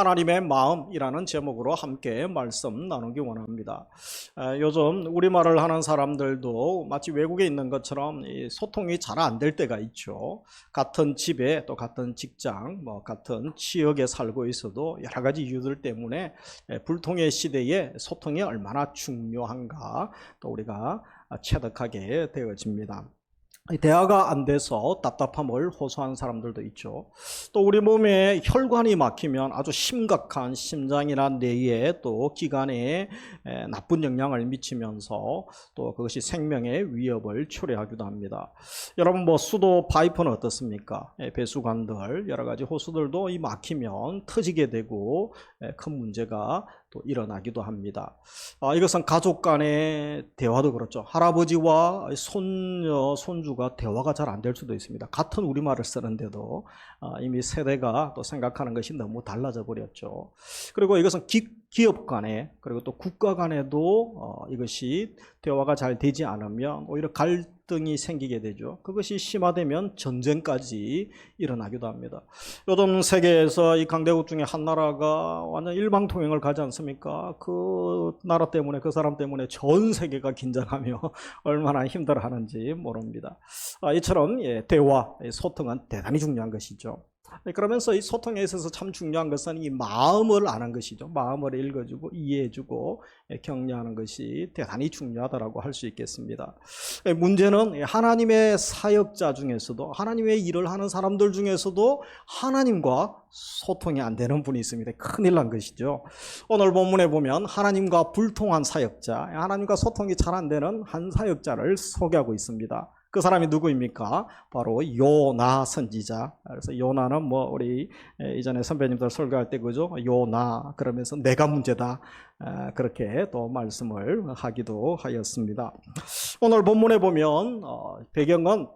하나님의 마음이라는 제목으로 함께 말씀 나누기 원합니다. 요즘 우리말을 하는 사람들도 마치 외국에 있는 것처럼 소통이 잘 안 될 때가 있죠. 같은 집에 또 같은 직장, 같은 지역에 살고 있어도 여러 가지 이유들 때문에 불통의 시대에 소통이 얼마나 중요한가 또 우리가 체득하게 되어집니다. 대화가 안 돼서 답답함을 호소하는 사람들도 있죠. 또 우리 몸에 혈관이 막히면 아주 심각한 심장이나 뇌에 또 기관에 나쁜 영향을 미치면서 또 그것이 생명의 위협을 초래하기도 합니다. 여러분 수도 파이프는 어떻습니까? 배수관들 여러 가지 호수들도 이 막히면 터지게 되고 큰 문제가 또 일어나기도 합니다. 이것은 가족 간의 대화도 그렇죠. 할아버지와 손녀, 손주가 대화가 잘 안 될 수도 있습니다. 같은 우리말을 쓰는데도 이미 세대가 또 생각하는 것이 너무 달라져 버렸죠. 그리고 이것은 기업 간에 그리고 또 국가 간에도 이것이 대화가 잘 되지 않으면 오히려 갈등이 생기게 되죠. 그것이 심화되면 전쟁까지 일어나기도 합니다. 요즘 세계에서 이 강대국 중에 한 나라가 완전 일방통행을 가지 않습니까? 그 나라 때문에 그 사람 때문에 전 세계가 긴장하며 얼마나 힘들어하는지 모릅니다. 이처럼 대화, 소통은 대단히 중요한 것이죠. 그러면서 이 소통에 있어서 참 중요한 것은 이 마음을 아는 것이죠. 마음을 읽어주고 이해해주고 격려하는 것이 대단히 중요하다고 할 수 있겠습니다. 문제는 하나님의 사역자 중에서도 하나님의 일을 하는 사람들 중에서도 하나님과 소통이 안 되는 분이 있습니다. 큰일 난 것이죠. 오늘 본문에 보면 하나님과 불통한 사역자, 하나님과 소통이 잘 안 되는 한 사역자를 소개하고 있습니다. 그 사람이 누구입니까? 바로 요나 선지자. 그래서 요나는 우리 이전에 선배님들 설교할 때 그죠? 요나 그러면서 내가 문제다. 그렇게 또 말씀을 하기도 하였습니다. 오늘 본문에 보면 배경은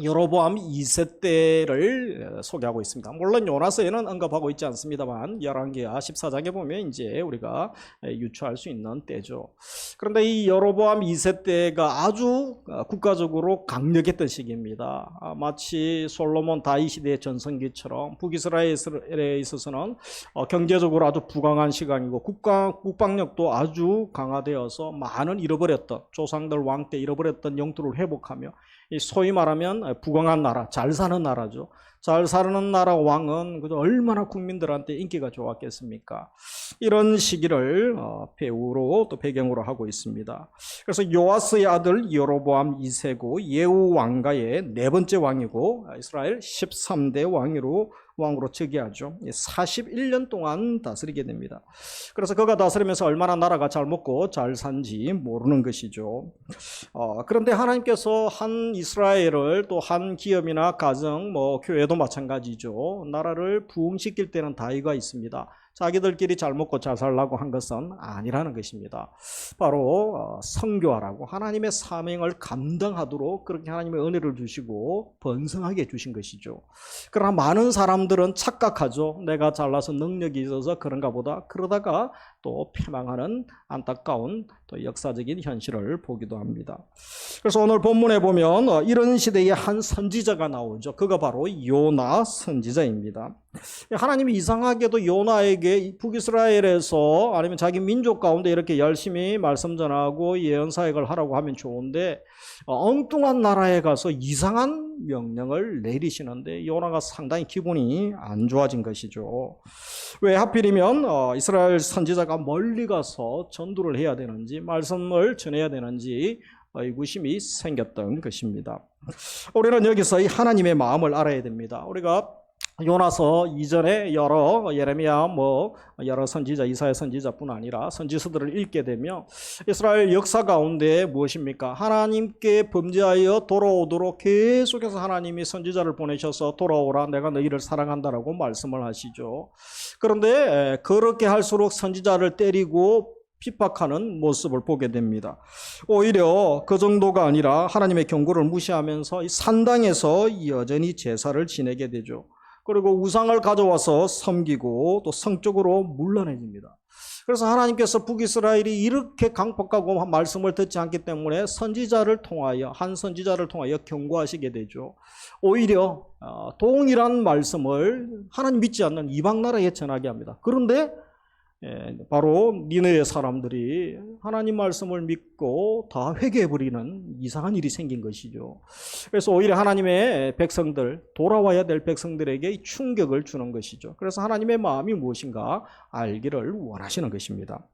여로보암 2세 때를 소개하고 있습니다. 물론 요나서에는 언급하고 있지 않습니다만 열왕기하 14장에 보면 이제 우리가 유추할 수 있는 때죠. 그런데 이 여로보암 2세 때가 아주 국가적으로 강력했던 시기입니다. 마치 솔로몬 다윗 시대의 전성기처럼 북이스라엘에 있어서는 경제적으로 아주 부강한 시간이고 국방력도 아주 강화되어서 많은 잃어버렸던 조상들 왕 때 잃어버렸던 영토를 회복하며 소위 말하면 부강한 나라, 잘 사는 나라죠. 잘 사는 나라 왕은 얼마나 국민들한테 인기가 좋았겠습니까? 이런 시기를 배우로 또 배경으로 하고 있습니다. 그래서 요아스의 아들 여로보암 2세고 예후 왕가의 네 번째 왕이고 이스라엘 13대 왕으로 즉위하죠. 41년 동안 다스리게 됩니다. 그래서 그가 다스리면서 얼마나 나라가 잘 먹고 잘 산지 모르는 것이죠. 그런데 하나님께서 한 이스라엘을 또 한 기업이나 가정, 교회도 마찬가지죠. 나라를 부흥시킬 때는 다이가 있습니다. 자기들끼리 잘 먹고 잘 살라고 한 것은 아니라는 것입니다. 바로 선교하라고 하나님의 사명을 감당하도록 그렇게 하나님의 은혜를 주시고 번성하게 주신 것이죠. 그러나 많은 사람들은 착각하죠. 내가 잘나서 능력이 있어서 그런가 보다. 그러다가 또 패망하는 안타까운 또 역사적인 현실을 보기도 합니다. 그래서 오늘 본문에 보면 이런 시대에 한 선지자가 나오죠. 그가 바로 요나 선지자입니다. 하나님이 이상하게도 요나에게 북이스라엘에서 아니면 자기 민족 가운데 이렇게 열심히 말씀 전하고 예언 사역을 하라고 하면 좋은데 엉뚱한 나라에 가서 이상한 명령을 내리시는데 요나가 상당히 기분이 안 좋아진 것이죠. 왜 하필이면 이스라엘 선지자가 멀리 가서 전도를 해야 되는지 말씀을 전해야 되는지 의구심이 생겼던 것입니다. 우리는 여기서 이 하나님의 마음을 알아야 됩니다. 우리가 요나서 이전에 여러 예레미야 여러 선지자 이사야 선지자뿐 아니라 선지서들을 읽게 되면 이스라엘 역사 가운데 무엇입니까? 하나님께 범죄하여 돌아오도록 계속해서 하나님이 선지자를 보내셔서 돌아오라 내가 너희를 사랑한다라고 말씀을 하시죠. 그런데 그렇게 할수록 선지자를 때리고 핍박하는 모습을 보게 됩니다. 오히려 그 정도가 아니라 하나님의 경고를 무시하면서 이 산당에서 여전히 제사를 지내게 되죠. 그리고 우상을 가져와서 섬기고 또 성적으로 문란해집니다. 그래서 하나님께서 북이스라엘이 이렇게 강팍하고 말씀을 듣지 않기 때문에 한 선지자를 통하여 경고하시게 되죠. 오히려 동일한 말씀을 하나님 믿지 않는 이방 나라에 전하게 합니다. 그런데 바로 니느웨 사람들이 하나님 말씀을 믿고 다 회개해버리는 이상한 일이 생긴 것이죠. 그래서 오히려 하나님의 백성들, 돌아와야 될 백성들에게 충격을 주는 것이죠. 그래서 하나님의 마음이 무엇인가 알기를 원하시는 것입니다.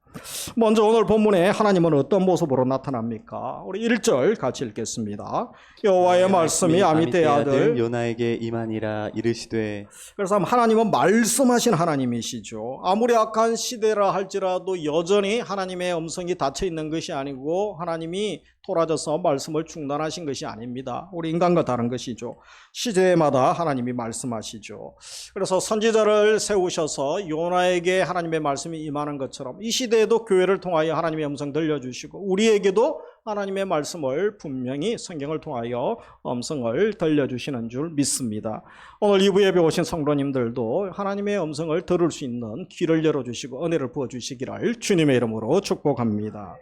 먼저 오늘 본문에 하나님은 어떤 모습으로 나타납니까? 우리 1절 같이 읽겠습니다. 여호와의 말씀이 아미떼의 아들 요나에게 임하니라 이르시되. 그래서 하나님은 말씀하신 하나님이시죠. 아무리 악한 시대라 할지라도 여전히 하나님의 음성이 닫혀 있는 것이 아니고 하나님이 돌아져서 말씀을 중단하신 것이 아닙니다. 우리 인간과 다른 것이죠. 시대마다 하나님이 말씀하시죠. 그래서 선지자를 세우셔서 요나에게 하나님의 말씀이 임하는 것처럼 이 시대에도 교회를 통하여 하나님의 음성 들려주시고 우리에게도 하나님의 말씀을 분명히 성경을 통하여 음성을 들려주시는 줄 믿습니다. 오늘 2부 예배 오신 성도님들도 하나님의 음성을 들을 수 있는 귀를 열어주시고 은혜를 부어주시기를 주님의 이름으로 축복합니다.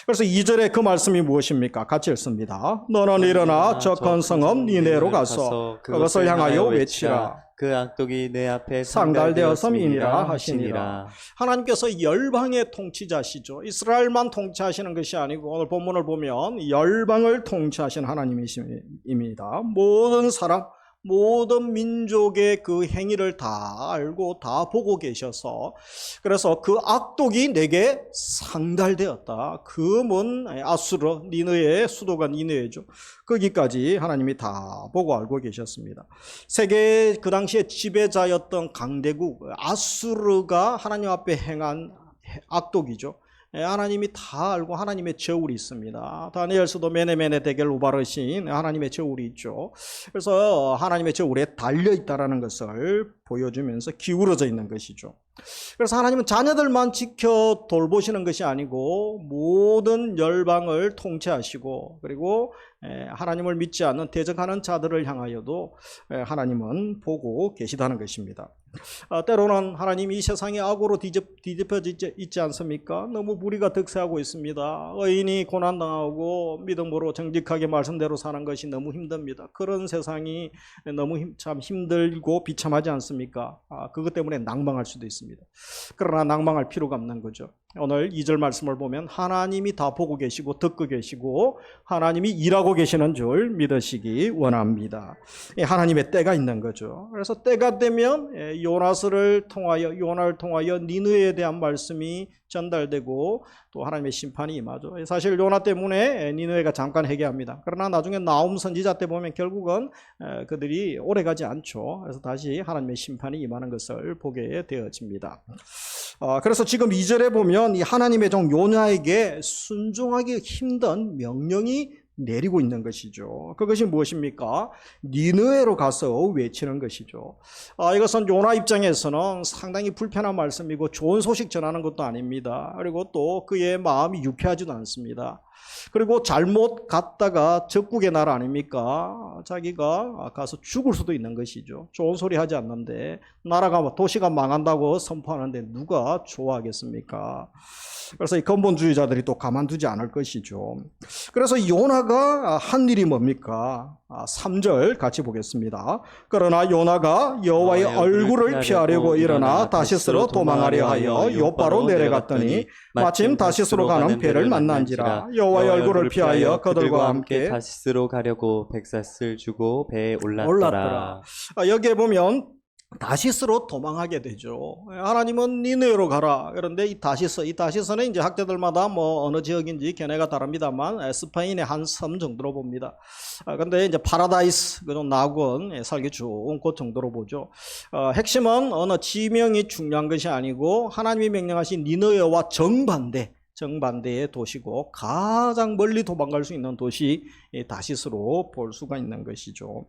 그래서 2절에 그 말씀이 무엇입니까? 같이 읽습니다. 너는 일어나 저 큰 성읍 니네로 가서 그것을 향하여 외치라. 그 악독이 내 앞에 상달되었음이니라 하시니라. 하나님께서 열방의 통치자시죠. 이스라엘만 통치하시는 것이 아니고 오늘 본문을 보면 열방을 통치하신 하나님이십니다. 모든 사람, 모든 민족의 그 행위를 다 알고 다 보고 계셔서 그래서 그 악독이 내게 상달되었다. 그 먼 아수르, 니느웨의 수도가 니느웨죠. 거기까지 하나님이 다 보고 알고 계셨습니다. 세계 그 당시에 지배자였던 강대국 아수르가 하나님 앞에 행한 악독이죠. 하나님이 다 알고 하나님의 저울이 있습니다. 다니엘서도 메네메네 대겔 우바르신 하나님의 저울이 있죠. 그래서 하나님의 저울에 달려있다라는 것을 보여주면서 기울어져 있는 것이죠. 그래서 하나님은 자녀들만 지켜 돌보시는 것이 아니고 모든 열방을 통치하시고 그리고 하나님을 믿지 않는 대적하는 자들을 향하여도 하나님은 보고 계시다는 것입니다. 때로는 하나님이 이 세상이 악으로 뒤집혀져 있지 않습니까? 너무 무리가 득세하고 있습니다. 의인이 고난당하고 믿음으로 정직하게 말씀대로 사는 것이 너무 힘듭니다. 그런 세상이 너무 참 힘들고 비참하지 않습니까? 그것 때문에 낭망할 수도 있습니다. 그러나 낭망할 필요가 없는 거죠. 오늘 2절 말씀을 보면 하나님이 다 보고 계시고 듣고 계시고 하나님이 일하고 계시는 줄 믿으시기 원합니다. 하나님의 때가 있는 거죠. 그래서 때가 되면 요나를 통하여 니느웨에 대한 말씀이 전달되고 또 하나님의 심판이 임하죠. 사실 요나 때문에 니느웨가 잠깐 회개합니다. 그러나 나중에 나훔 선지자 때 보면 결국은 그들이 오래가지 않죠. 그래서 다시 하나님의 심판이 임하는 것을 보게 되어집니다. 그래서 지금 2절에 보면 이 하나님의 종 요나에게 순종하기 힘든 명령이 내리고 있는 것이죠. 그것이 무엇입니까? 니느웨로 가서 외치는 것이죠. 이것은 요나 입장에서는 상당히 불편한 말씀이고 좋은 소식 전하는 것도 아닙니다. 그리고 또 그의 마음이 유쾌하지도 않습니다. 그리고 잘못 갔다가 적국의 나라 아닙니까? 자기가 가서 죽을 수도 있는 것이죠. 좋은 소리 하지 않는데 나라가 도시가 망한다고 선포하는데 누가 좋아하겠습니까? 그래서 이 근본주의자들이 또 가만두지 않을 것이죠. 그래서 요나가 한 일이 뭡니까? 3절 같이 보겠습니다. 그러나 요나가 여호와의 얼굴을 피하려고 일어나 다시스로 도망하려 하여 요바로 내려갔더니 마침 다시스로 가는 배를 만난지라. 여호와의 얼굴을 피하여 그들과 함께 다시스로 가려고 백사슬 주고 배에 올랐더라. 여기에 보면 다시스로 도망하게 되죠. 하나님은 니느웨로 가라. 그런데 이 다시스는 이제 학자들마다 뭐 어느 지역인지 견해가 다릅니다만 스페인의 한 섬 정도로 봅니다. 근데 이제 파라다이스, 그런 낙원 살기 좋은 곳 정도로 보죠. 핵심은 어느 지명이 중요한 것이 아니고 하나님이 명령하신 니느웨와 정반대의 도시고 가장 멀리 도망갈 수 있는 도시 다시스로 볼 수가 있는 것이죠.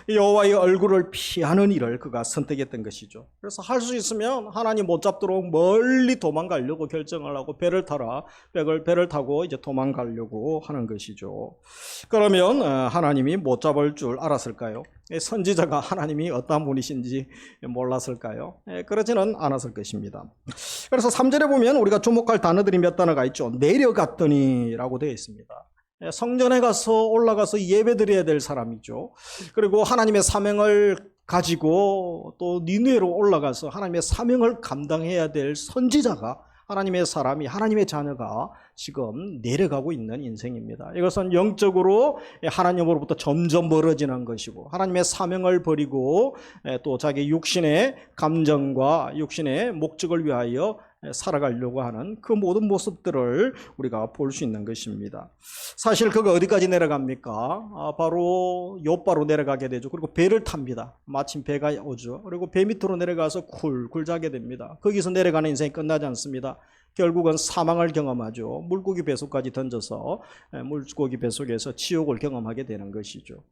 여호와의 얼굴을 피하는 일을 그가 선택했던 것이죠. 그래서 할 수 있으면 하나님 못 잡도록 멀리 도망가려고 결정을 하고 배를 타고 이제 도망가려고 하는 것이죠. 그러면 하나님이 못 잡을 줄 알았을까요? 선지자가 하나님이 어떠한 분이신지 몰랐을까요? 그러지는 않았을 것입니다. 그래서 3절에 보면 우리가 주목할 단어들이 몇 단어가 있죠. 내려갔더니라고 되어 있습니다. 성전에 가서 올라가서 예배드려야 될 사람이죠. 그리고 하나님의 사명을 가지고 또 니느웨로 올라가서 하나님의 사명을 감당해야 될 선지자가, 하나님의 사람이, 하나님의 자녀가 지금 내려가고 있는 인생입니다. 이것은 영적으로 하나님으로부터 점점 멀어지는 것이고, 하나님의 사명을 버리고 또 자기 육신의 감정과 육신의 목적을 위하여 살아가려고 하는 그 모든 모습들을 우리가 볼 수 있는 것입니다. 사실 그가 어디까지 내려갑니까? 바로 요바로 내려가게 되죠. 그리고 배를 탑니다. 마침 배가 오죠. 그리고 배 밑으로 내려가서 굴굴 자게 됩니다. 거기서 내려가는 인생이 끝나지 않습니다. 결국은 사망을 경험하죠. 물고기 배속까지 던져서 물고기 배속에서 지옥을 경험하게 되는 것이죠.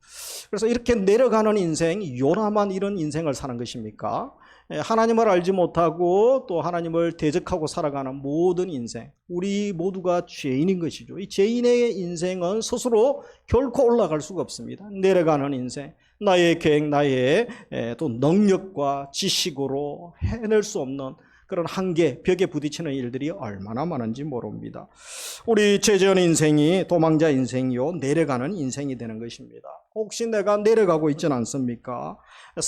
그래서 이렇게 내려가는 인생, 요나만 이런 인생을 사는 것입니까? 하나님을 알지 못하고 또 하나님을 대적하고 살아가는 모든 인생, 우리 모두가 죄인인 것이죠. 이 죄인의 인생은 스스로 결코 올라갈 수가 없습니다. 내려가는 인생, 나의 계획, 나의 또 능력과 지식으로 해낼 수 없는 그런 한계, 벽에 부딪히는 일들이 얼마나 많은지 모릅니다. 우리 죄지은 인생이 도망자 인생이요, 내려가는 인생이 되는 것입니다. 혹시 내가 내려가고 있지는 않습니까?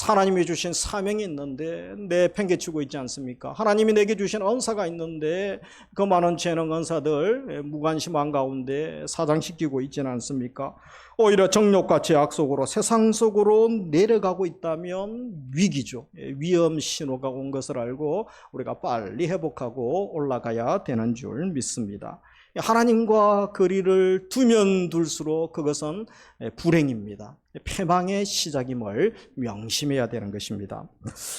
하나님이 주신 사명이 있는데 내팽개치고 있지 않습니까? 하나님이 내게 주신 은사가 있는데 그 많은 재능 은사들 무관심한 가운데 사장시키고 있지는 않습니까? 오히려 정욕과 죄악 속으로, 세상 속으로 내려가고 있다면 위기죠. 위험 신호가 온 것을 알고 우리가 빨리 회복하고 올라가야 되는 줄 믿습니다. 하나님과 거리를 두면 둘수록 그것은 불행입니다. 패망의 시작임을 명심해야 되는 것입니다.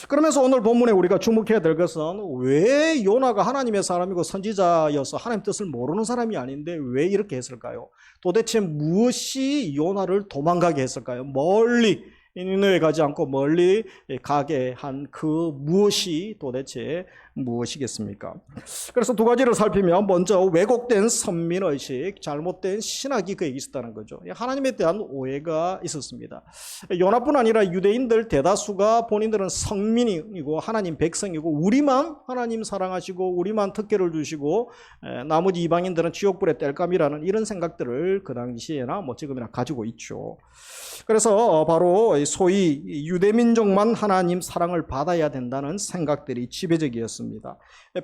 그러면서 오늘 본문에 우리가 주목해야 될 것은, 왜 요나가 하나님의 사람이고 선지자여서 하나님 뜻을 모르는 사람이 아닌데 왜 이렇게 했을까요? 도대체 무엇이 요나를 도망가게 했을까요? 멀리 니느웨 가지 않고 멀리 가게 한 그 무엇이 도대체 무엇이겠습니까? 그래서 두 가지를 살피면, 먼저 왜곡된 선민의식, 잘못된 신학이 그에게 있었다는 거죠. 하나님에 대한 오해가 있었습니다. 요나뿐 아니라 유대인들 대다수가 본인들은 성민이고 하나님 백성이고 우리만 하나님 사랑하시고 우리만 특혜를 주시고 나머지 이방인들은 지옥불의 땔감이라는 이런 생각들을 그 당시에나 뭐 지금이나 가지고 있죠. 그래서 바로 소위 유대민족만 하나님 사랑을 받아야 된다는 생각들이 지배적이었습니다.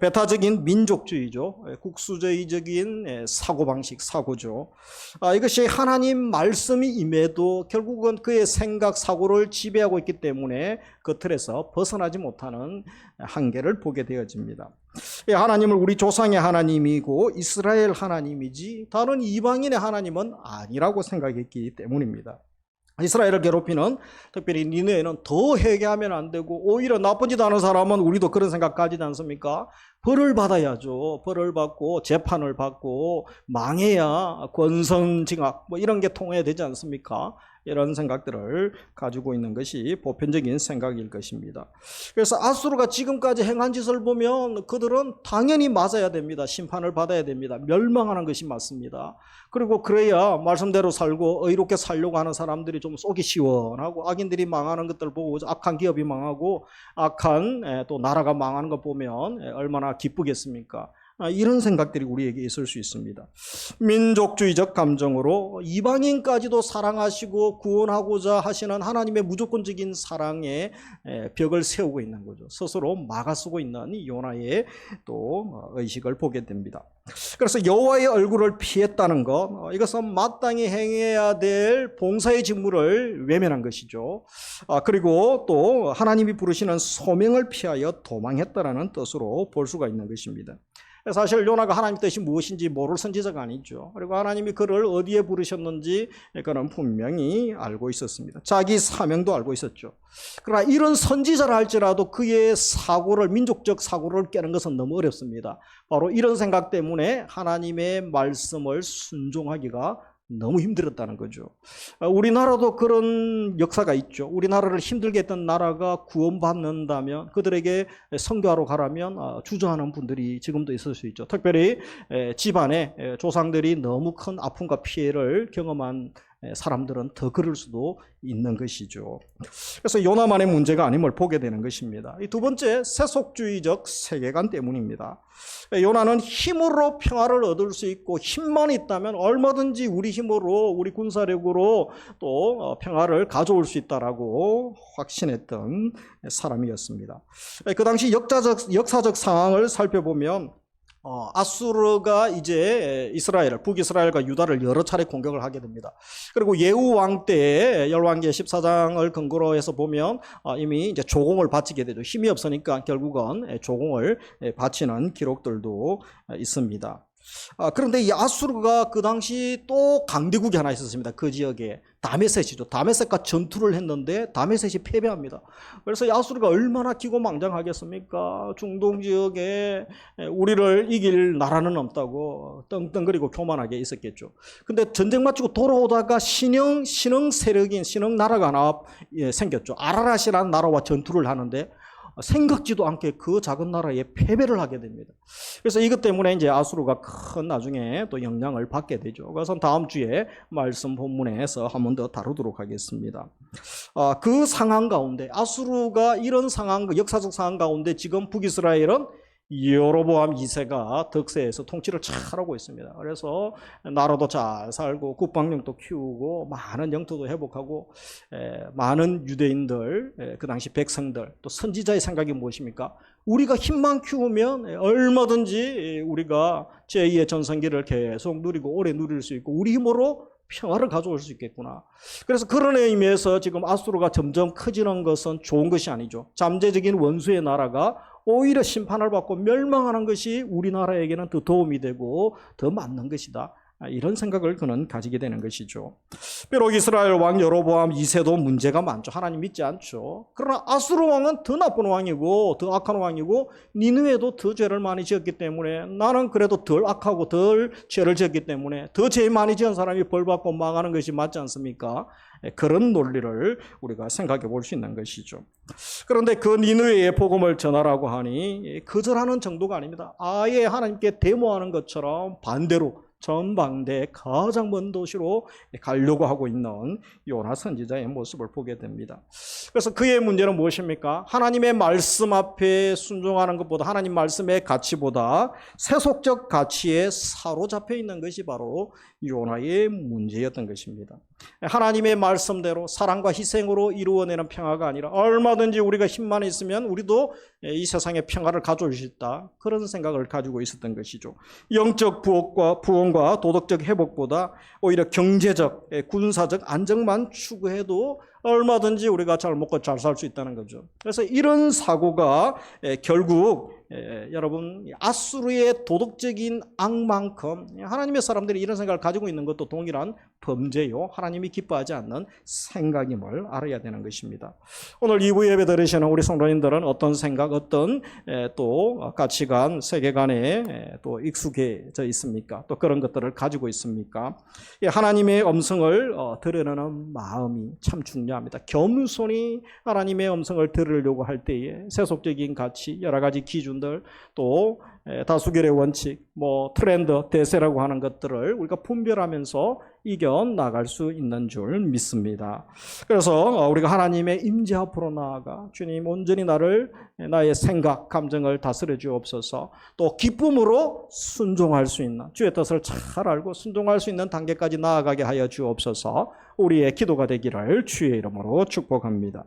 배타적인 민족주의죠. 국수주의적인 사고방식, 사고죠. 이것이 하나님 말씀이 임해도 결국은 그의 생각, 사고를 지배하고 있기 때문에 그 틀에서 벗어나지 못하는 한계를 보게 되어집니다. 하나님을 우리 조상의 하나님이고 이스라엘 하나님이지 다른 이방인의 하나님은 아니라고 생각했기 때문입니다. 이스라엘을 괴롭히는, 특별히 니느웨는 더 회개하면 안 되고 오히려 나쁘지도 않은 사람은, 우리도 그런 생각 가지지 않습니까? 벌을 받아야죠. 벌을 받고 재판을 받고 망해야 권선징악 뭐 이런 게 통해야 되지 않습니까? 이런 생각들을 가지고 있는 것이 보편적인 생각일 것입니다. 그래서 아수르가 지금까지 행한 짓을 보면 그들은 당연히 맞아야 됩니다. 심판을 받아야 됩니다. 멸망하는 것이 맞습니다. 그리고 그래야 말씀대로 살고 의롭게 살려고 하는 사람들이 좀 속이 시원하고, 악인들이 망하는 것들 보고, 악한 기업이 망하고 악한 또 나라가 망하는 것 보면 얼마나 기쁘겠습니까? 이런 생각들이 우리에게 있을 수 있습니다. 민족주의적 감정으로 이방인까지도 사랑하시고 구원하고자 하시는 하나님의 무조건적인 사랑의 벽을 세우고 있는 거죠. 스스로 막아쓰고 있는 요나의 또 의식을 보게 됩니다. 그래서 여호와의 얼굴을 피했다는 것, 이것은 마땅히 행해야 될 봉사의 직무를 외면한 것이죠. 그리고 또 하나님이 부르시는 소명을 피하여 도망했다라는 뜻으로 볼 수가 있는 것입니다. 사실 요나가 하나님 뜻이 무엇인지 모를 선지자가 아니죠. 그리고 하나님이 그를 어디에 부르셨는지 그는 분명히 알고 있었습니다. 자기 사명도 알고 있었죠. 그러나 이런 선지자라 할지라도 그의 사고를, 민족적 사고를 깨는 것은 너무 어렵습니다. 바로 이런 생각 때문에 하나님의 말씀을 순종하기가 너무 힘들었다는 거죠. 우리나라도 그런 역사가 있죠. 우리나라를 힘들게 했던 나라가 구원받는다면, 그들에게 선교하러 가라면 주저하는 분들이 지금도 있을 수 있죠. 특별히 집안에 조상들이 너무 큰 아픔과 피해를 경험한 사람들은 더 그럴 수도 있는 것이죠. 그래서 요나만의 문제가 아님을 보게 되는 것입니다. 이 두 번째, 세속주의적 세계관 때문입니다. 요나는 힘으로 평화를 얻을 수 있고 힘만 있다면 얼마든지 우리 힘으로, 우리 군사력으로 또 평화를 가져올 수 있다라고 확신했던 사람이었습니다. 그 당시 역사적 상황을 살펴보면 아수르가 이제 북이스라엘과 유다를 여러 차례 공격을 하게 됩니다. 그리고 예후 왕 때 열왕기 14장을 근거로 해서 보면 이미 이제 조공을 바치게 되죠. 힘이 없으니까 결국은 조공을 바치는 기록들도 있습니다. 그런데 이 아수르가 그 당시 또 강대국이 하나 있었습니다. 그 지역에 다메섹이죠. 다메섹과 전투를 했는데 다메섹이 패배합니다. 그래서 이 아수르가 얼마나 기고망장하겠습니까? 중동 지역에 우리를 이길 나라는 없다고 떵떵거리고 교만하게 있었겠죠. 근데 전쟁 마치고 돌아오다가 신흥 세력인 신흥 나라가 하나 생겼죠. 아라랏이라는 나라와 전투를 하는데 생각지도 않게 그 작은 나라에 패배를 하게 됩니다. 그래서 이것 때문에 이제 아수르가 큰 나중에 또 영향을 받게 되죠. 그것은 다음 주에 말씀 본문에서 한 번 더 다루도록 하겠습니다. 그 상황 가운데 아수르가 이런 상황, 역사적 상황 가운데 지금 북이스라엘은 여로보암 2세가 득세해서 통치를 잘하고 있습니다. 그래서 나라도 잘 살고 국방력도 키우고 많은 영토도 회복하고 많은 유대인들, 그 당시 백성들, 또 선지자의 생각이 무엇입니까? 우리가 힘만 키우면 얼마든지 우리가 제2의 전성기를 계속 누리고 오래 누릴 수 있고 우리 힘으로 평화를 가져올 수 있겠구나. 그래서 그런 의미에서 지금 아수르가 점점 커지는 것은 좋은 것이 아니죠. 잠재적인 원수의 나라가 오히려 심판을 받고 멸망하는 것이 우리나라에게는 더 도움이 되고 더 맞는 것이다. 이런 생각을 그는 가지게 되는 것이죠. 비록 이스라엘 왕 여로보암 2세도 문제가 많죠. 하나님 믿지 않죠. 그러나 아수르 왕은 더 나쁜 왕이고 더 악한 왕이고 니느웨도 더 죄를 많이 지었기 때문에 나는 그래도 덜 악하고 덜 죄를 지었기 때문에 더 죄 많이 지은 사람이 벌받고 망하는 것이 맞지 않습니까? 그런 논리를 우리가 생각해 볼 수 있는 것이죠. 그런데 그 니느웨의 복음을 전하라고 하니 거절하는 정도가 아닙니다. 아예 하나님께 데모하는 것처럼 반대로 전방대 가장 먼 도시로 가려고 하고 있는 요나 선지자의 모습을 보게 됩니다. 그래서 그의 문제는 무엇입니까? 하나님의 말씀 앞에 순종하는 것보다 하나님 말씀의 가치보다 세속적 가치에 사로잡혀 있는 것이 바로 요나의 문제였던 것입니다. 하나님의 말씀대로 사랑과 희생으로 이루어내는 평화가 아니라 얼마든지 우리가 힘만 있으면 우리도 이 세상에 평화를 가져올 수 있다. 그런 생각을 가지고 있었던 것이죠. 영적 부흥과 도덕적 회복보다 오히려 경제적, 군사적 안정만 추구해도 얼마든지 우리가 잘 먹고 잘 살 수 있다는 거죠. 그래서 이런 사고가 결국 여러분 아수르의 도덕적인 악만큼 하나님의 사람들이 이런 생각을 가지고 있는 것도 동일한 범죄요. 하나님이 기뻐하지 않는 생각임을 알아야 되는 것입니다. 오늘 2부 예배 들으시는 우리 성도님들은 어떤 생각, 어떤 또 가치관, 세계관에 또 익숙해져 있습니까? 또 그런 것들을 가지고 있습니까? 하나님의 음성을 들으려는 마음이 참 중요합니다. 겸손히 하나님의 음성을 들으려고 할 때에 세속적인 가치, 여러 가지 기준들, 또 다수결의 원칙, 트렌드, 대세라고 하는 것들을 우리가 분별하면서 이겨나갈 수 있는 줄 믿습니다. 그래서 우리가 하나님의 임재 앞으로 나아가 주님 온전히 나의 생각, 감정을 다스려 주옵소서. 또 기쁨으로 순종할 수 있는, 주의 뜻을 잘 알고 순종할 수 있는 단계까지 나아가게 하여 주옵소서. 우리의 기도가 되기를 주의 이름으로 축복합니다.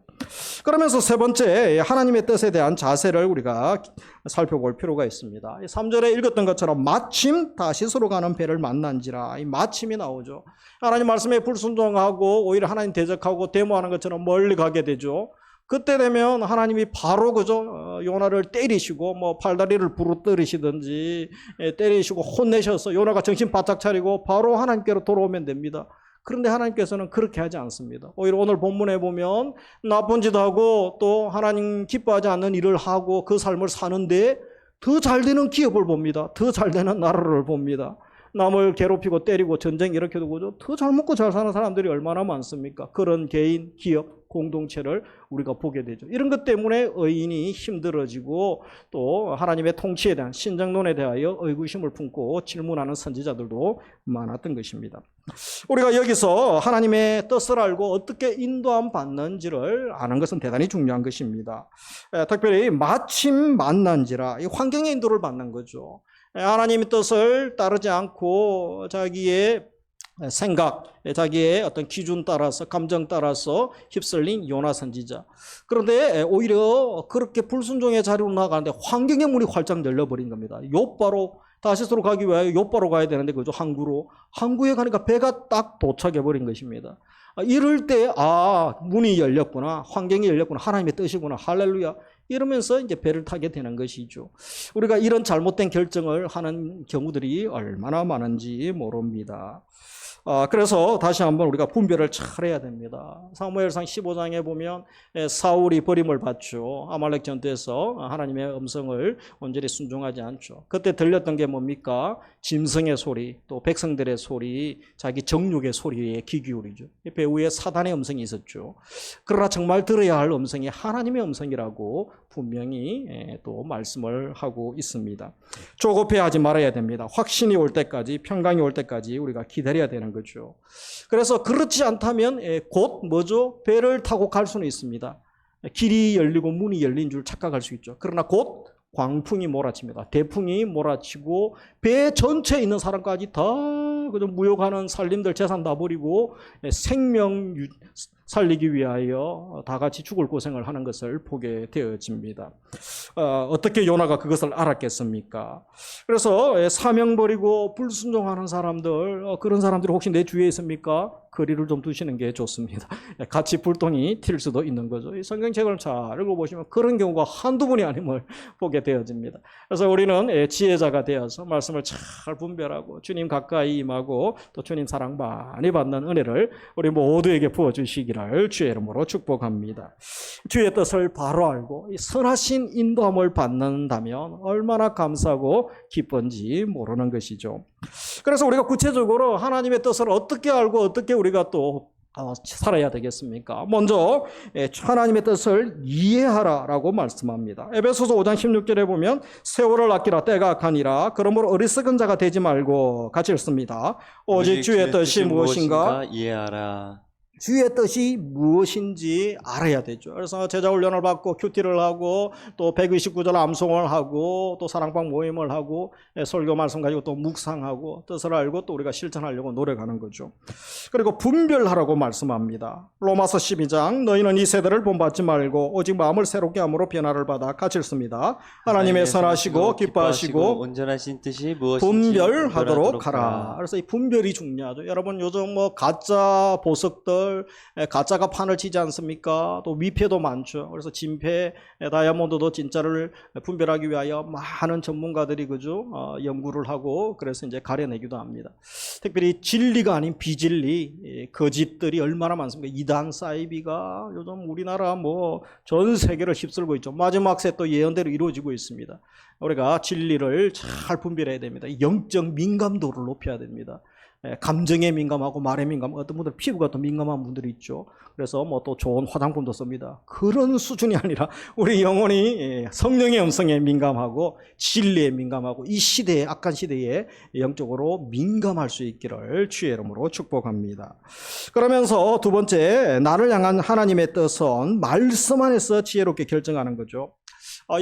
그러면서 세 번째, 하나님의 뜻에 대한 자세를 우리가 살펴볼 필요가 있습니다. 3절에 읽었던 것처럼 마침 다시스로 가는 배를 만난지라, 이 마침이 나오죠. 하나님 말씀에 불순종하고 오히려 하나님 대적하고 데모하는 것처럼 멀리 가게 되죠. 그때 되면 하나님이 바로 요나를 때리시고 팔다리를 부러뜨리시든지 때리시고 혼내셔서 요나가 정신 바짝 차리고 바로 하나님께로 돌아오면 됩니다. 그런데 하나님께서는 그렇게 하지 않습니다. 오히려 오늘 본문에 보면 나쁜 짓 하고 또 하나님 기뻐하지 않는 일을 하고 그 삶을 사는데 더 잘되는 기업을 봅니다. 더 잘되는 나라를 봅니다. 남을 괴롭히고 때리고 전쟁 일으켜두고 더 잘 먹고 잘 사는 사람들이 얼마나 많습니까? 그런 개인, 기업, 공동체를 우리가 보게 되죠. 이런 것 때문에 의인이 힘들어지고 또 하나님의 통치에 대한 신정론에 대하여 의구심을 품고 질문하는 선지자들도 많았던 것입니다. 우리가 여기서 하나님의 뜻을 알고 어떻게 인도함 받는지를 아는 것은 대단히 중요한 것입니다. 특별히 마침 만난지라 이 환경의 인도를 받는 거죠. 하나님의 뜻을 따르지 않고 자기의 생각, 자기의 어떤 기준 따라서 감정 따라서 휩쓸린 요나 선지자. 그런데 오히려 그렇게 불순종의 자리로 나가는데 환경의 문이 활짝 열려버린 겁니다. 욥바로 다시스로 가기 위하여 욥바로 가야 되는데 그죠? 항구에 가니까 배가 딱 도착해 버린 것입니다. 이럴 때 문이 열렸구나, 환경이 열렸구나, 하나님의 뜻이구나, 할렐루야. 이러면서 이제 배를 타게 되는 것이죠. 우리가 이런 잘못된 결정을 하는 경우들이 얼마나 많은지 모릅니다. 그래서 다시 한번 우리가 분별을 잘 해야 됩니다. 사무엘상 15장에 보면 사울이 버림을 받죠. 아말렉 전투에서 하나님의 음성을 온전히 순종하지 않죠. 그때 들렸던 게 뭡니까? 짐승의 소리, 또 백성들의 소리, 자기 정욕의 소리에 귀 기울이죠. 배후에 사단의 음성이 있었죠. 그러나 정말 들어야 할 음성이 하나님의 음성이라고 분명히 또 말씀을 하고 있습니다. 조급해하지 말아야 됩니다. 확신이 올 때까지, 평강이 올 때까지 우리가 기다려야 되는 거죠. 그래서 그렇지 않다면 곧 뭐죠? 배를 타고 갈 수는 있습니다. 길이 열리고 문이 열린 줄 착각할 수 있죠. 그러나 곧 광풍이 몰아칩니다. 대풍이 몰아치고 배 전체에 있는 사람까지 다 그저 무욕하는 살림들 재산 다 버리고 생명 살리기 위하여 다 같이 죽을 고생을 하는 것을 보게 되어집니다. 어떻게 요나가 그것을 알았겠습니까? 그래서 사명 버리고 불순종하는 사람들, 그런 사람들이 혹시 내 주위에 있습니까? 거리를 좀 두시는 게 좋습니다. 같이 불똥이 튈 수도 있는 거죠. 이 성경책을 잘 읽어보시면 그런 경우가 한두 번이 아님을 보게 되어집니다. 그래서 우리는 지혜자가 되어서 말씀을 잘 분별하고 주님 가까이 임하고 또 주님 사랑 많이 받는 은혜를 우리 모두에게 부어주시기를 주의 이름으로 축복합니다. 주의 뜻을 바로 알고 이 선하신 인도함을 받는다면 얼마나 감사하고 기쁜지 모르는 것이죠. 그래서 우리가 구체적으로 하나님의 뜻을 어떻게 알고 어떻게 우리가 또 살아야 되겠습니까? 먼저 하나님의 뜻을 이해하라라고 말씀합니다. 에베소서 5장 16절에 보면 세월을 아끼라 때가 악하니라 그러므로 어리석은 자가 되지 말고 같이 읽습니다. 오직 주의 뜻이 무엇인가 이해하라. 주의 뜻이 무엇인지 알아야 되죠. 그래서 제자 훈련을 받고 큐티를 하고 또 129절 암송을 하고 또 사랑방 모임을 하고 설교 말씀 가지고 또 묵상하고 뜻을 알고 또 우리가 실천하려고 노력하는 거죠. 그리고 분별하라고 말씀합니다. 로마서 12장 너희는 이 세대를 본받지 말고 오직 마음을 새롭게 함으로 변화를 받아 같이 읽습니다. 하나님의 선하시고 기뻐하시고 온전하신 뜻이 무엇인지 분별하도록 하라. 그래서 이 분별이 중요하죠. 여러분 요즘 뭐 가짜 보석들 가짜가 판을 치지 않습니까? 또 미패도 많죠. 그래서 진패, 다이아몬드도 진짜를 분별하기 위하여 많은 전문가들이 그죠? 연구를 하고 그래서 이제 가려내기도 합니다. 특별히 진리가 아닌 비진리, 거짓들이 얼마나 많습니까? 이단 사이비가 요즘 우리나라 뭐 전 세계를 휩쓸고 있죠. 마지막 세 또 예언대로 이루어지고 있습니다. 우리가 진리를 잘 분별해야 됩니다. 영적 민감도를 높여야 됩니다. 감정에 민감하고 말에 민감하고 어떤 분들 피부가 더 민감한 분들이 있죠. 그래서 뭐 또 좋은 화장품도 씁니다. 그런 수준이 아니라 우리 영혼이 성령의 음성에 민감하고 진리에 민감하고 이 시대에 악한 시대에 영적으로 민감할 수 있기를 주의 이름으로 축복합니다. 그러면서 두 번째 나를 향한 하나님의 뜻은 말씀 안에서 지혜롭게 결정하는 거죠.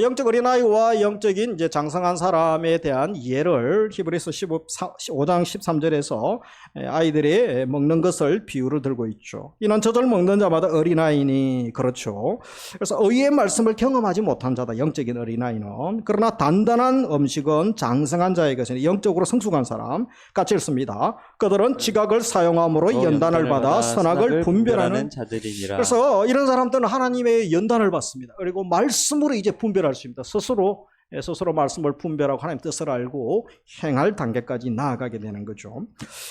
영적 어린아이와 영적인 이제 장성한 사람에 대한 예를 히브리서 5장 13절에서 아이들이 먹는 것을 비유를 들고 있죠. 이는 젖을 먹는 자마다 어린아이니 그렇죠. 그래서 의의 말씀을 경험하지 못한 자다. 영적인 어린아이는. 그러나 단단한 음식은 장성한 자의 것이니 영적으로 성숙한 사람 같이 읽습니다. 그들은 지각을 사용함으로 연단을 받아 선악을 분별하는 자들이니라. 그래서 이런 사람들은 하나님의 연단을 받습니다. 그리고 말씀으로 이제 분별할 수 있습니다. 스스로 말씀을 분별하고 하나님 뜻을 알고 행할 단계까지 나아가게 되는 거죠.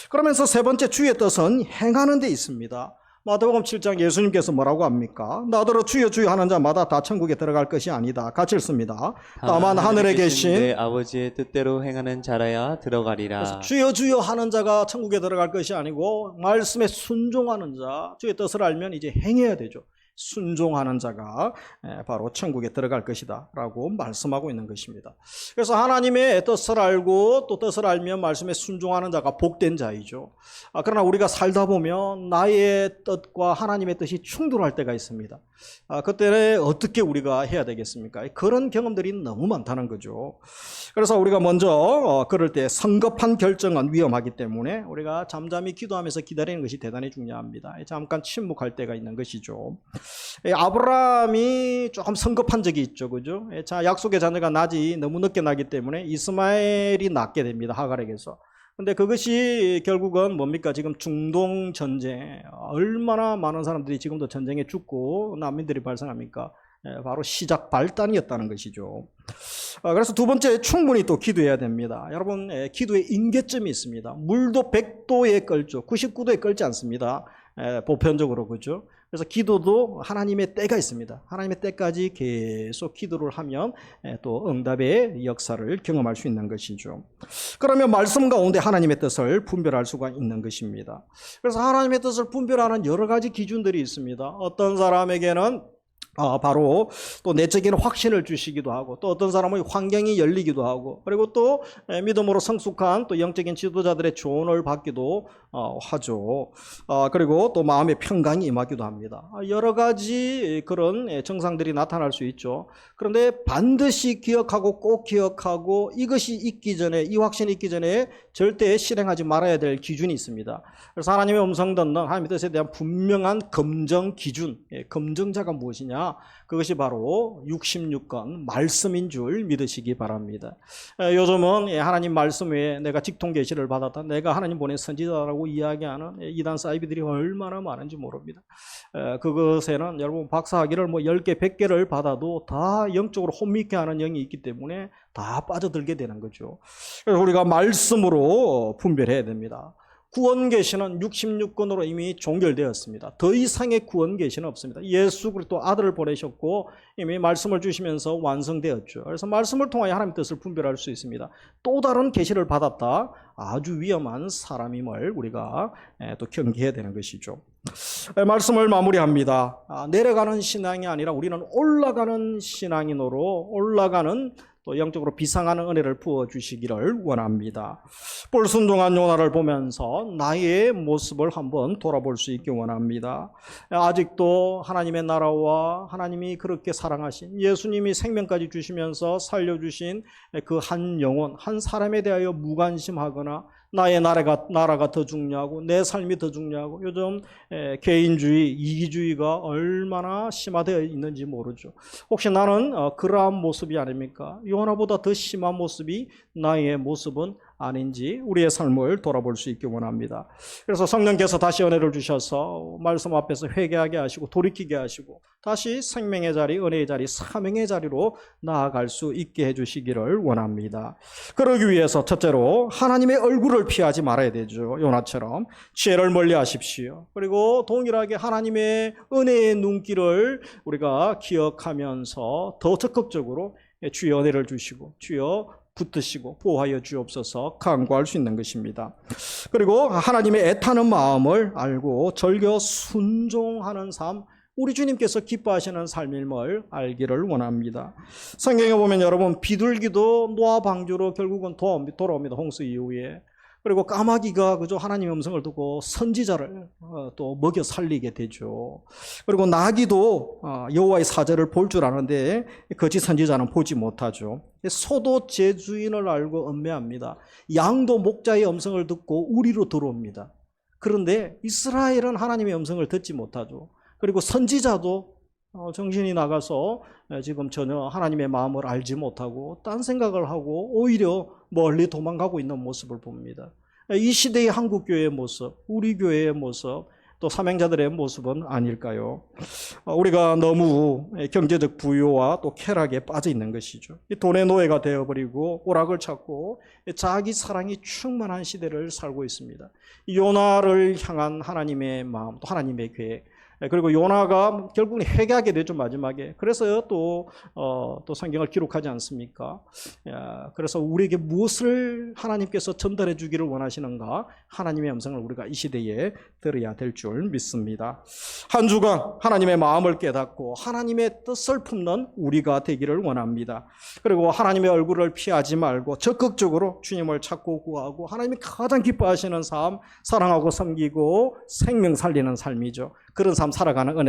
그러면서 세 번째 주의 뜻은 행하는 데 있습니다. 마태복음 7장 예수님께서 뭐라고 합니까? 나더러 주여 주여 하는 자마다 다 천국에 들어갈 것이 아니다. 같이 읽습니다. 다만 하늘에 계신 내 아버지의 뜻대로 행하는 자라야 들어가리라. 주여 주여 하는 자가 천국에 들어갈 것이 아니고 말씀에 순종하는 자, 주의 뜻을 알면 이제 행해야 되죠. 순종하는 자가 바로 천국에 들어갈 것이다 라고 말씀하고 있는 것입니다. 그래서 하나님의 뜻을 알고 또 뜻을 알며 말씀에 순종하는 자가 복된 자이죠. 그러나 우리가 살다 보면 나의 뜻과 하나님의 뜻이 충돌할 때가 있습니다. 그때는 어떻게 우리가 해야 되겠습니까? 그런 경험들이 너무 많다는 거죠. 그래서 우리가 먼저 그럴 때 성급한 결정은 위험하기 때문에 우리가 잠잠히 기도하면서 기다리는 것이 대단히 중요합니다. 잠깐 침묵할 때가 있는 것이죠. 아브라함이 조금 성급한 적이 있죠, 그죠? 자, 약속의 자녀가 너무 늦게 나기 때문에 이스마엘이 낳게 됩니다, 하갈에게서. 근데 그것이 결국은 뭡니까? 지금 중동 전쟁, 얼마나 많은 사람들이 지금도 전쟁에 죽고 난민들이 발생합니까? 바로 시작 발단이었다는 것이죠. 그래서 두 번째, 충분히 또 기도해야 됩니다. 여러분, 기도에 임계점이 있습니다. 물도 100도에 끓죠. 99도에 끓지 않습니다. 보편적으로, 그죠? 그래서 기도도 하나님의 때가 있습니다. 하나님의 때까지 계속 기도를 하면 또 응답의 역사를 경험할 수 있는 것이죠. 그러면 말씀 가운데 하나님의 뜻을 분별할 수가 있는 것입니다. 그래서 하나님의 뜻을 분별하는 여러 가지 기준들이 있습니다. 어떤 사람에게는 바로 또 내적인 확신을 주시기도 하고, 또 어떤 사람의 환경이 열리기도 하고, 그리고 또 믿음으로 성숙한 또 영적인 지도자들의 조언을 받기도 하죠. 그리고 또 마음의 평강이 임하기도 합니다. 여러 가지 그런 증상들이 나타날 수 있죠. 그런데 반드시 기억하고 꼭 기억하고, 이것이 있기 전에, 이 확신이 있기 전에 절대 실행하지 말아야 될 기준이 있습니다. 그래서 하나님의 음성 듣는 하나님의 뜻에 대한 분명한 검증 기준, 검증자가 무엇이냐? 그것이 바로 66권 말씀인 줄 믿으시기 바랍니다. 요즘은 하나님 말씀 외에 내가 직통 계시를 받았다, 내가 하나님 보낸 선지자라고 이야기하는 이단 사이비들이 얼마나 많은지 모릅니다. 그것에는 여러분 박사학위를 10개, 100개를 받아도 다 영적으로 혼미케 하는 영이 있기 때문에 다 빠져들게 되는 거죠. 그래서 우리가 말씀으로 분별해야 됩니다. 구원 계시는 66권으로 이미 종결되었습니다. 더 이상의 구원 계시는 없습니다. 예수 그리스도 아들을 보내셨고 이미 말씀을 주시면서 완성되었죠. 그래서 말씀을 통하여 하나님의 뜻을 분별할 수 있습니다. 또 다른 계시를 받았다, 아주 위험한 사람임을 우리가 또 경계해야 되는 것이죠. 말씀을 마무리합니다. 내려가는 신앙이 아니라 우리는 올라가는 신앙인으로, 올라가는 또 영적으로 비상하는 은혜를 부어주시기를 원합니다. 불순종한 요나를 보면서 나의 모습을 한번 돌아볼 수 있기 원합니다. 아직도 하나님의 나라와 하나님이 그렇게 사랑하신, 예수님이 생명까지 주시면서 살려주신 그 한 영혼, 한 사람에 대하여 무관심하거나 나의 나라가 더 중요하고 내 삶이 더 중요하고, 요즘 개인주의, 이기주의가 얼마나 심화되어 있는지 모르죠. 혹시 나는 그러한 모습이 아닙니까? 요나보다 더 심한 모습이 나의 모습은 아닌지 우리의 삶을 돌아볼 수 있기 원합니다. 그래서 성령께서 다시 은혜를 주셔서 말씀 앞에서 회개하게 하시고 돌이키게 하시고 다시 생명의 자리, 은혜의 자리, 사명의 자리로 나아갈 수 있게 해주시기를 원합니다. 그러기 위해서 첫째로 하나님의 얼굴을 피하지 말아야 되죠. 요나처럼 죄를 멀리 하십시오. 그리고 동일하게 하나님의 은혜의 눈길을 우리가 기억하면서 더 적극적으로 주의 은혜를 주시고 주여 붙드시고 보호하여 주옵소서 간구할 수 있는 것입니다. 그리고 하나님의 애타는 마음을 알고 절겨 순종하는 삶, 우리 주님께서 기뻐하시는 삶임을 알기를 원합니다. 성경에 보면 여러분 비둘기도 노아 방주로 결국은 돌아옵니다. 홍수 이후에. 그리고 까마귀가 그저 하나님의 음성을 듣고 선지자를 또 먹여 살리게 되죠. 그리고 나귀도 여호와의 사절을 볼 줄 아는데 거짓 선지자는 보지 못하죠. 소도 제 주인을 알고 음매합니다. 양도 목자의 음성을 듣고 우리로 들어옵니다. 그런데 이스라엘은 하나님의 음성을 듣지 못하죠. 그리고 선지자도 정신이 나가서 지금 전혀 하나님의 마음을 알지 못하고 딴 생각을 하고 오히려 멀리 도망가고 있는 모습을 봅니다. 이 시대의 한국교회의 모습, 우리 교회의 모습, 또 사명자들의 모습은 아닐까요? 우리가 너무 경제적 부유와 또 쾌락에 빠져 있는 것이죠. 돈의 노예가 되어버리고 오락을 찾고 자기 사랑이 충만한 시대를 살고 있습니다. 요나를 향한 하나님의 마음, 또 하나님의 계획, 그리고 요나가 결국은 회개하게 되죠, 마지막에. 그래서 또 성경을 기록하지 않습니까? 그래서 우리에게 무엇을 하나님께서 전달해 주기를 원하시는가? 하나님의 음성을 우리가 이 시대에 들어야 될 줄 믿습니다. 한 주간 하나님의 마음을 깨닫고 하나님의 뜻을 품는 우리가 되기를 원합니다. 그리고 하나님의 얼굴을 피하지 말고 적극적으로 주님을 찾고 구하고 하나님이 가장 기뻐하시는 삶, 사랑하고 섬기고 생명 살리는 삶이죠. 그런 삶 살아가는 은혜